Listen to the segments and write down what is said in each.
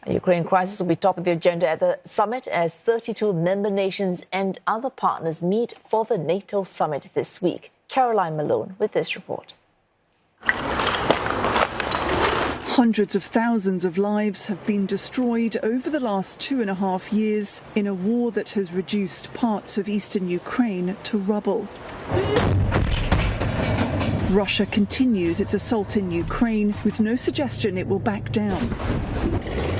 The Ukraine crisis will be top of the agenda at the summit as 32 member nations and other partners meet for the NATO summit this week. Caroline Malone with this report. Hundreds of thousands of lives have been destroyed over the last 2.5 years in a war that has reduced parts of eastern Ukraine to rubble. Russia continues its assault in Ukraine with no suggestion it will back down.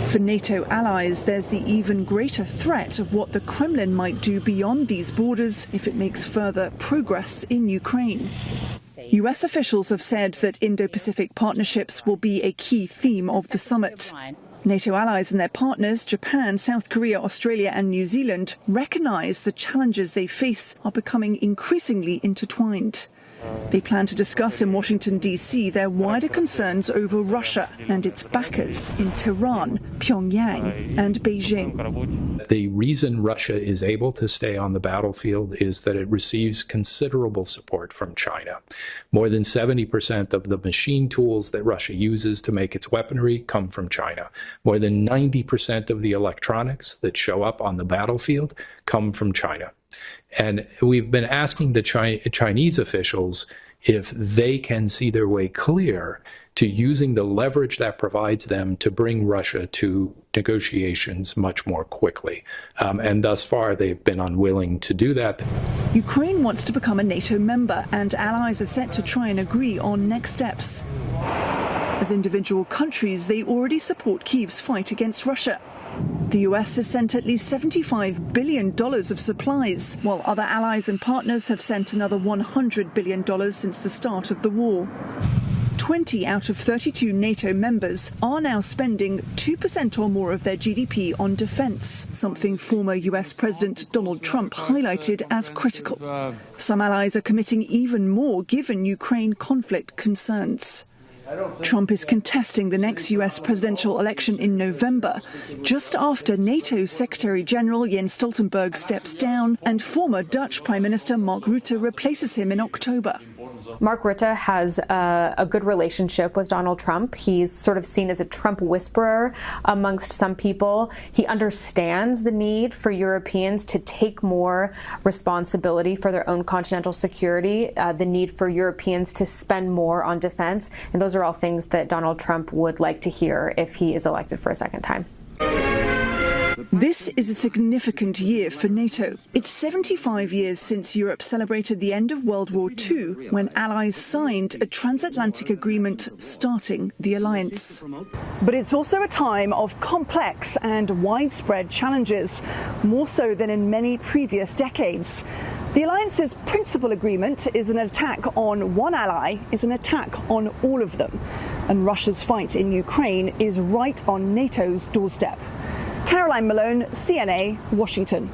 For NATO allies, there's the even greater threat of what the Kremlin might do beyond these borders if it makes further progress in Ukraine. US officials have said that Indo-Pacific partnerships will be a key theme of the summit. NATO allies and their partners, Japan, South Korea, Australia and New Zealand, recognise the challenges they face are becoming increasingly intertwined. They plan to discuss in Washington, D.C. their wider concerns over Russia and its backers in Tehran, Pyongyang and Beijing. The reason Russia is able to stay on the battlefield is that it receives considerable support from China. More than 70% of the machine tools that Russia uses to make its weaponry come from China. More than 90% of the electronics that show up on the battlefield come from China. And we've been asking the Chinese officials if they can see their way clear to using the leverage that provides them to bring Russia to negotiations much more quickly. And thus far, they've been unwilling to do that. Ukraine wants to become a NATO member, and allies are set to try and agree on next steps. As individual countries, they already support Kyiv's fight against Russia. The US has sent at least $75 billion of supplies, while other allies and partners have sent another $100 billion since the start of the war. 20 out of 32 NATO members are now spending 2% or more of their GDP on defence, something former US President Donald Trump highlighted as critical. Some allies are committing even more given Ukraine conflict concerns. Trump is contesting the next US presidential election in November, just after NATO Secretary-General Jens Stoltenberg steps down and former Dutch Prime Minister Mark Rutte replaces him in October. Mark Rutte has a good relationship with Donald Trump. He's sort of seen as a Trump whisperer amongst some people. He understands the need for Europeans to take more responsibility for their own continental security, the need for Europeans to spend more on defense. And those are all things that Donald Trump would like to hear if he is elected for a second time. This is a significant year for NATO. It's 75 years since Europe celebrated the end of World War II, when allies signed a transatlantic agreement starting the alliance. But it's also a time of complex and widespread challenges, more so than in many previous decades. The alliance's principal agreement is an attack on one ally, is an attack on all of them. And Russia's fight in Ukraine is right on NATO's doorstep. Caroline Malone, CNA, Washington.